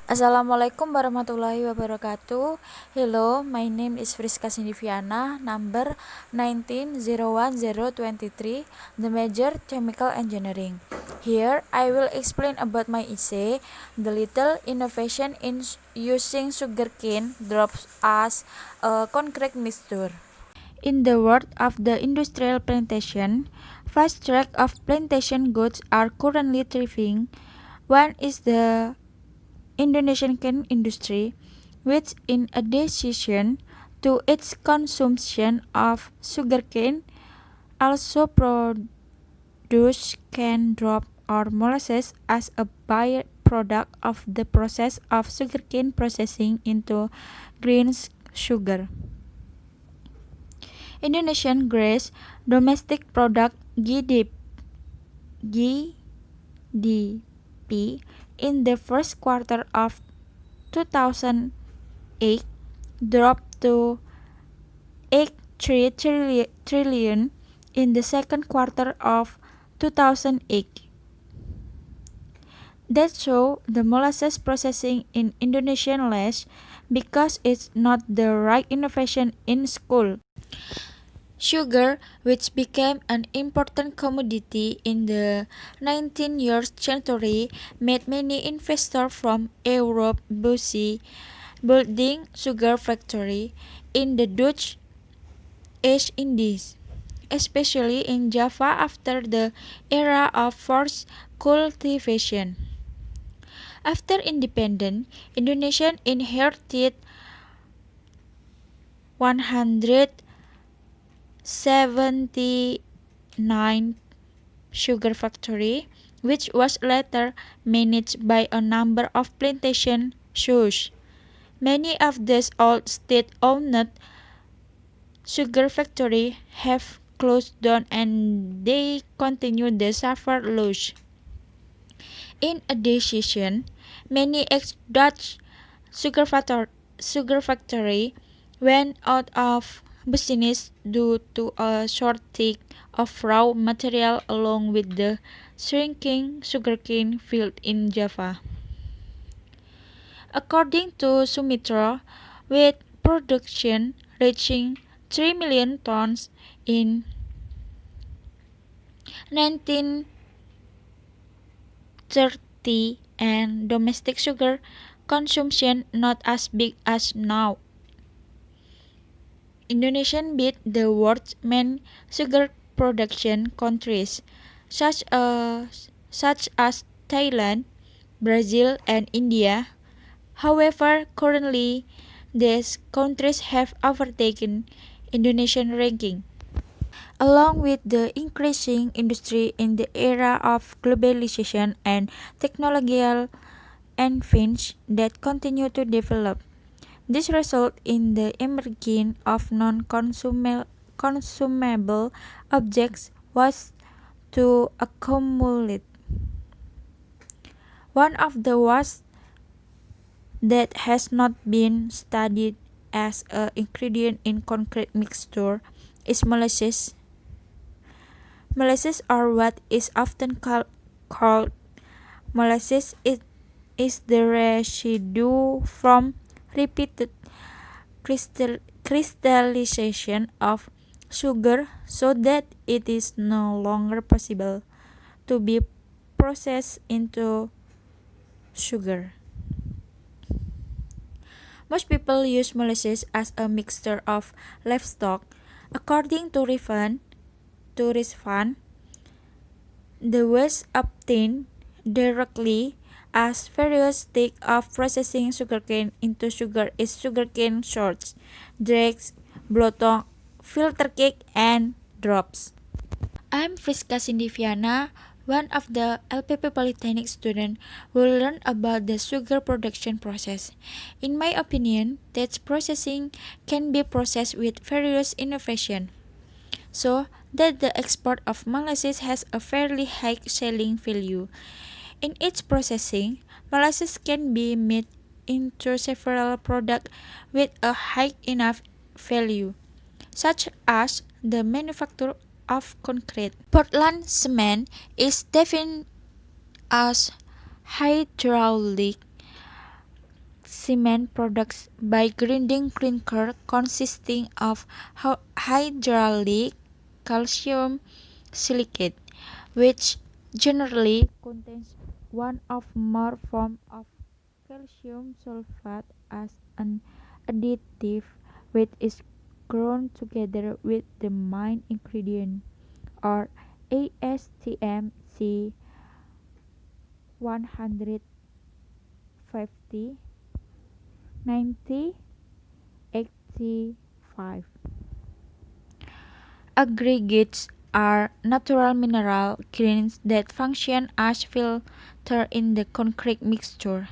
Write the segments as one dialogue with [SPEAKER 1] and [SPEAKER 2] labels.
[SPEAKER 1] Assalamualaikum warahmatullahi wabarakatuh. Hello, my name is Friska Sindiviana, number 1901023, the major chemical engineering. Here, I will explain about my essay, the little innovation in using sugarcane drops as a concrete mixture. In the world of the industrial plantation, vast tracts of plantation goods are currently thriving. One is the Indonesian cane industry, which in addition to its consumption of sugarcane, also produce cane drop or molasses as a byproduct of the process of sugarcane processing into green sugar. Indonesian gross domestic product GDP in the first quarter of 2008 dropped to 83 trillion in the second quarter of 2008. That show the molasses processing in Indonesia less because it's not the right innovation in school. Sugar, which became an important commodity in the 19th century, made many investors from Europe busy building sugar factories in the Dutch East Indies, especially in Java after the era of forced cultivation. After independence, Indonesia inherited 179 sugar factory, which was later managed by a number of plantation shows. Many of these old state-owned sugar factories have closed down and they continue to suffer loss. In addition, many ex-Dutch sugar factory went out of business due to a shortage of raw material along with the shrinking sugarcane field in Java. According to Sumitra, with production reaching 3 million tons in 1930 and domestic sugar consumption not as big as now, Indonesia beat the world's main sugar production countries such as Thailand, Brazil, and India. However, currently these countries have overtaken Indonesian ranking. Along with the increasing industry in the era of globalization and technological advances that continue to develop, this result in the emerging of non-consumable objects was to accumulate. One of the worst that has not been studied as an ingredient in concrete mixture is molasses. Molasses, or what is often called molasses, is the residue from repeated crystallization of sugar so that it is no longer possible to be processed into sugar. Most people use molasses as a mixture of livestock. According to Rizvan, the waste obtained directly as various stage of processing sugarcane into sugar is sugarcane shorts, dregs, blotong, filter cake, and drops. I'm Friska Sindiviana, one of the LPP Polytechnic students who learned about the sugar production process. In my opinion, that processing can be processed with various innovation, so that the export of molasses has a fairly high selling value. In its processing, molasses can be made into several products with a high enough value, such as the manufacture of concrete. Portland cement is defined as hydraulic cement products by grinding clinker consisting of hydraulic calcium silicate, which generally contains one or more forms of calcium sulfate as an additive, which is ground together with the main ingredient, or ASTM C 150 90 85. Aggregates are natural mineral grains that function as filter in the concrete mixture.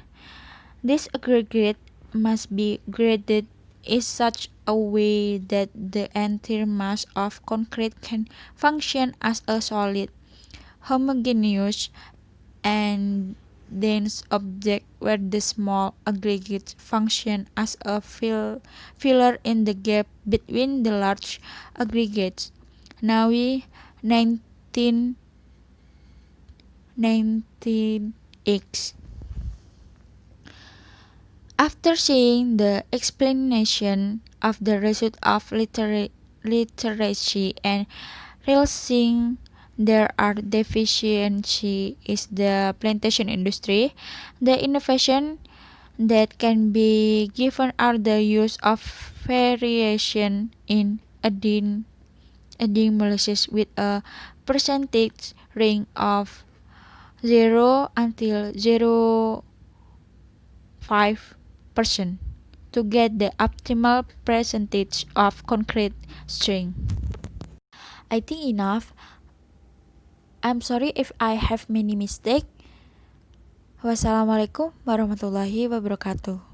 [SPEAKER 1] This aggregate must be graded in such a way that the entire mass of concrete can function as a solid, homogeneous, and dense object, where the small aggregates function as a filler in the gap between the large aggregates. Nawawi 1919X. After seeing the explanation of the result of literacy and realizing there are deficiencies in the plantation industry, the innovation that can be given are the use of variation in adding molasses with a percentage range of 0 until 0.5% to get the optimal percentage of concrete strength. I think enough. I'm sorry if I have many mistakes. Wassalamualaikum warahmatullahi wabarakatuh.